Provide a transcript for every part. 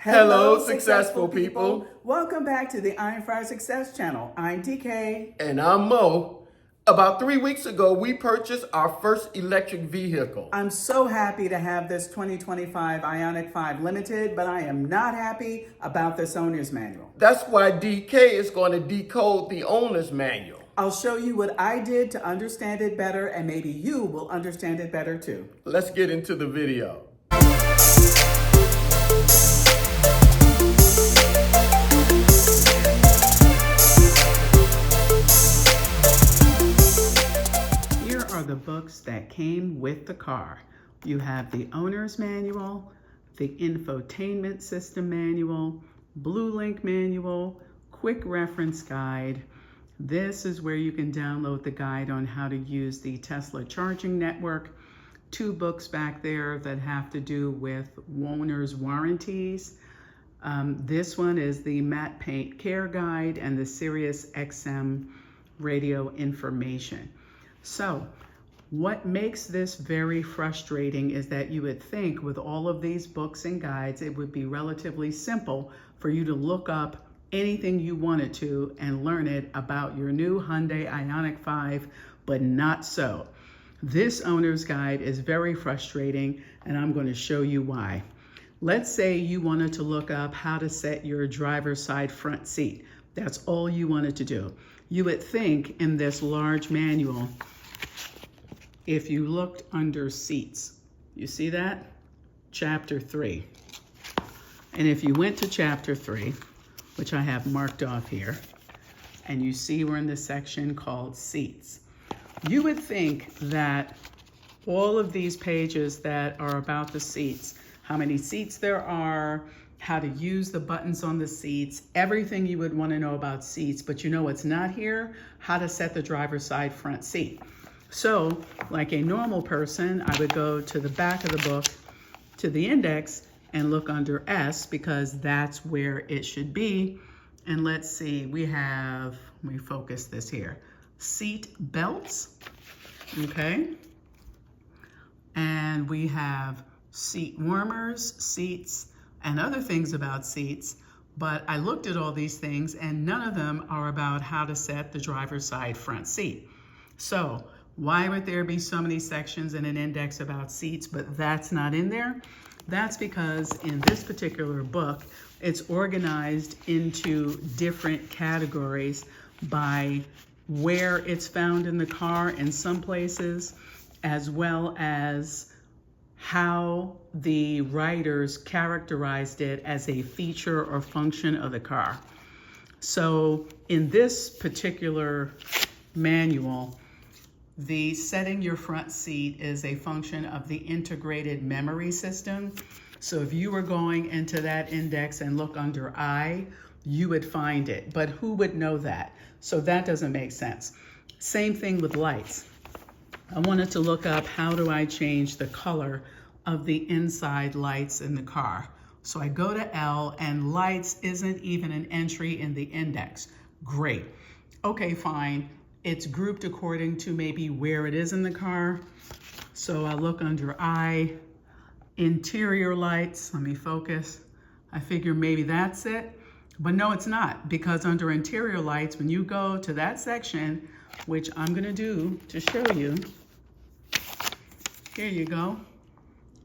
Hello, successful people. Welcome back to the IONIQ5 Success Channel. I'm TK. And I'm Mo. About 3 weeks ago, we purchased our first electric vehicle. I'm so happy to have this 2025 IONIQ5 Limited, but I am not happy about this owner's manual. That's why DK is going to decode the owner's manual. I'll show you what I did to understand it better, and maybe you will understand it better too. Let's get into the video. The books that came with the car. You have the owner's manual, the infotainment system manual, Blue Link manual, quick reference guide. This is where you can download the guide on how to use the Tesla charging network. 2 books back there that have to do with owner's warranties. This one is the Matte Paint Care Guide and the Sirius XM radio information. So, what makes this very frustrating is that you would think with all of these books and guides, it would be relatively simple for you to look up anything you wanted to and learn it about your new Hyundai IONIQ5, but not so. This owner's guide is very frustrating, and I'm going to show you why. Let's say you wanted to look up how to set your driver's side front seat. That's all you wanted to do. You would think in this large manual, if you looked under seats, you see that? Chapter 3. And if you went to chapter 3, which I have marked off here, and you see we're in the section called seats, you would think that all of these pages that are about the seats, how many seats there are, how to use the buttons on the seats, everything you would want to know about seats, but you know what's not here? How to set the driver's side front seat. So, like a normal person, I would go to the back of the book, to the index, and look under S, because that's where it should be. And let's see, we have, let me focus this here, seat belts, okay? And we have seat warmers, seats, and other things about seats. But I looked at all these things, and none of them are about how to set the driver's side front seat. So, why would there be so many sections in an index about seats, but that's not in there? That's because in this particular book, it's organized into different categories by where it's found in the car in some places, as well as how the writers characterized it as a feature or function of the car. So in this particular manual, the setting your front seat is a function of the integrated memory system. So if you were going into that index and look under I, you would find it, but who would know that? So that doesn't make sense. Same thing with lights. I wanted to look up how do I change the color of the inside lights in the car. So I go to L, and lights isn't even an entry in the index. Great. Okay, fine. It's grouped according to maybe where it is in the car. So I look under I, interior lights, let me focus. I figure maybe that's it, but no, it's not, because under interior lights, when you go to that section, which I'm gonna do to show you, here you go,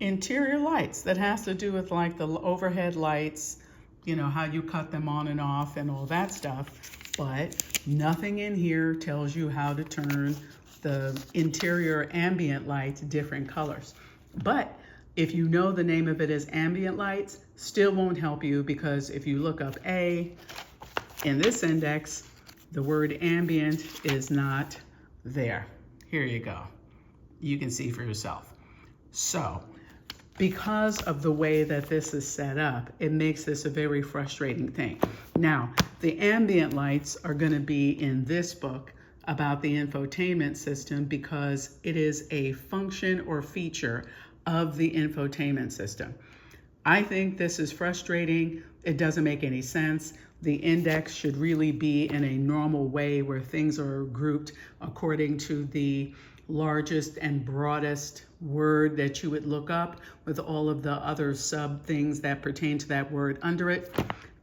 interior lights, that has to do with like the overhead lights, you know, how you cut them on and off and all that stuff. But nothing in here tells you how to turn the interior ambient lights different colors. But if you know the name of it as ambient lights, still won't help you, because if you look up A in this index, the word ambient is not there. Here you go. You can see for yourself. So, because of the way that this is set up, it makes this a very frustrating thing. Now, the ambient lights are going to be in this book about the infotainment system, because it is a function or feature of the infotainment system. I think this is frustrating. It doesn't make any sense. The index should really be in a normal way where things are grouped according to the largest and broadest word that you would look up with all of the other sub things that pertain to that word under it.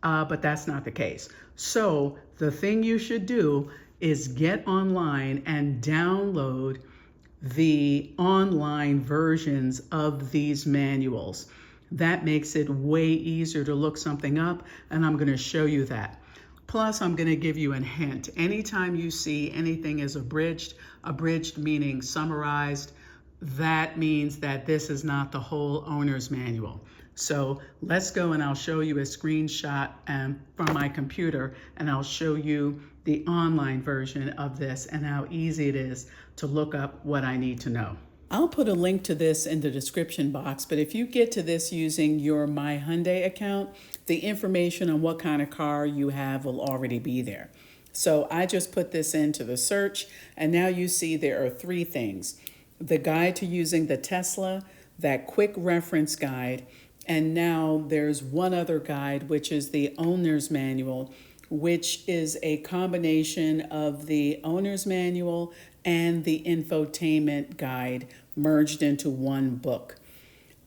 But that's not the case. So the thing you should do is get online and download the online versions of these manuals. That makes it way easier to look something up, and I'm going to show you that. Plus, I'm going to give you a hint. Anytime you see anything as abridged meaning summarized, that means that this is not the whole owner's manual. So let's go and I'll show you a screenshot from my computer, and I'll show you the online version of this and how easy it is to look up what I need to know. I'll put a link to this in the description box, but if you get to this using your My Hyundai account, the information on what kind of car you have will already be there. So I just put this into the search, and now you see there are 3 things. The guide to using the Tesla, that quick reference guide, and now there's one other guide, which is the owner's manual, which is a combination of the owner's manual and the infotainment guide merged into one book.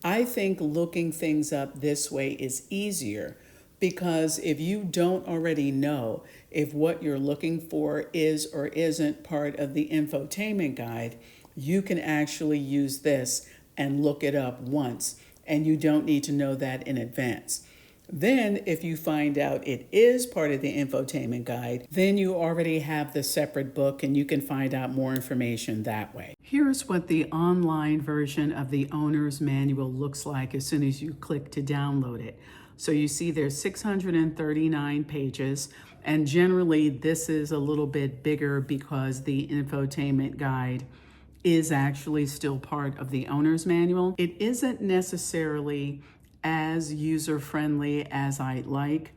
I think looking things up this way is easier because if you don't already know if what you're looking for is or isn't part of the infotainment guide, you can actually use this and look it up once, and you don't need to know that in advance. Then, if you find out it is part of the infotainment guide, then you already have the separate book and you can find out more information that way. Here's what the online version of the owner's manual looks like as soon as you click to download it. So you see there's 639 pages, and generally this is a little bit bigger because the infotainment guide is actually still part of the owner's manual. It isn't necessarily as user-friendly as I'd like.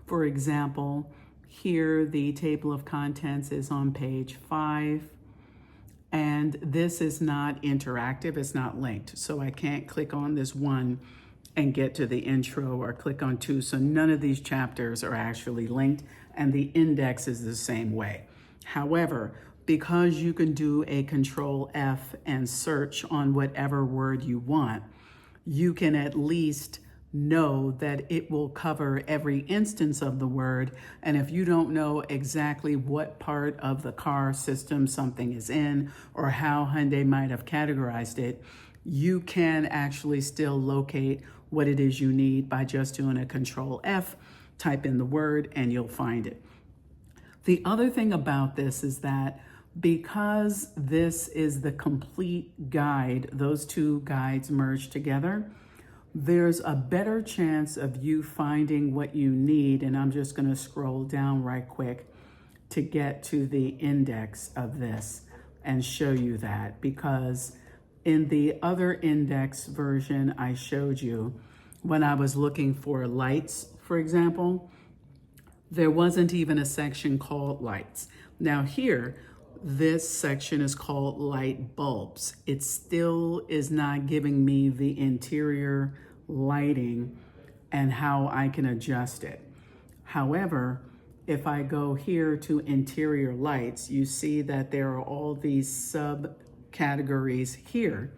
For example, here the table of contents is on page 5, and this is not interactive, it's not linked. So I can't click on this one and get to the intro or click on 2. So none of these chapters are actually linked, and the index is the same way. However, because you can do a Control F and search on whatever word you want, you can at least know that it will cover every instance of the word. And if you don't know exactly what part of the car system something is in or how Hyundai might have categorized it, you can actually still locate what it is you need by just doing a Control F, type in the word, and you'll find it. The other thing about this is that because this is the complete guide, those 2 guides merged together, there's a better chance of you finding what you need. And I'm just going to scroll down right quick to get to the index of this and show you that, because in the other index version I showed you, when I was looking for lights, for example, there wasn't even a section called lights. Now here, this section is called light bulbs. It still is not giving me the interior lighting and how I can adjust it. However, if I go here to interior lights, you see that there are all these subcategories here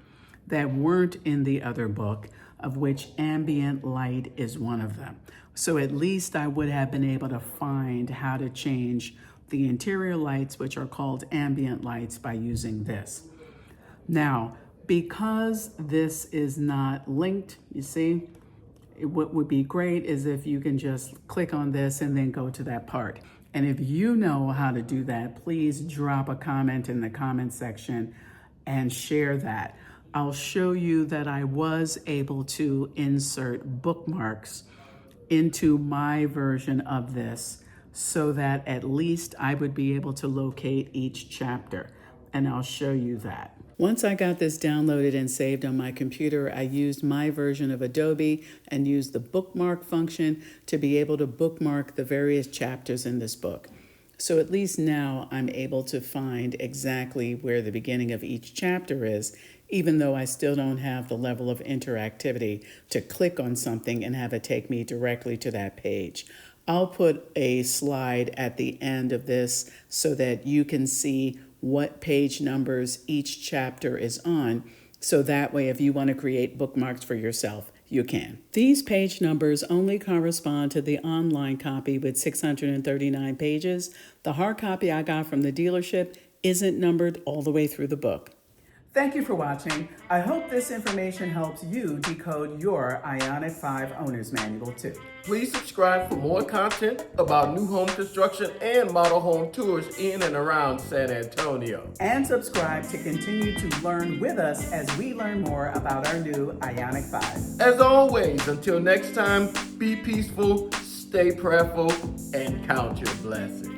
that weren't in the other book, of which ambient light is one of them. So at least I would have been able to find how to change the interior lights, which are called ambient lights, by using this. Now, because this is not linked, you see, what would be great is if you can just click on this and then go to that part. And if you know how to do that, please drop a comment in the comment section and share that. I'll show you that I was able to insert bookmarks into my version of this so that at least I would be able to locate each chapter, and I'll show you that. Once I got this downloaded and saved on my computer, I used my version of Adobe and used the bookmark function to be able to bookmark the various chapters in this book. So at least now I'm able to find exactly where the beginning of each chapter is, even though I still don't have the level of interactivity to click on something and have it take me directly to that page. I'll put a slide at the end of this so that you can see what page numbers each chapter is on, so that way if you want to create bookmarks for yourself, you can. These page numbers only correspond to the online copy with 639 pages. The hard copy I got from the dealership isn't numbered all the way through the book. Thank you for watching. I hope this information helps you decode your IONIQ 5 Owner's Manual too. Please subscribe for more content about new home construction and model home tours in and around San Antonio. And subscribe to continue to learn with us as we learn more about our new IONIQ 5. As always, until next time, be peaceful, stay prayerful, and count your blessings.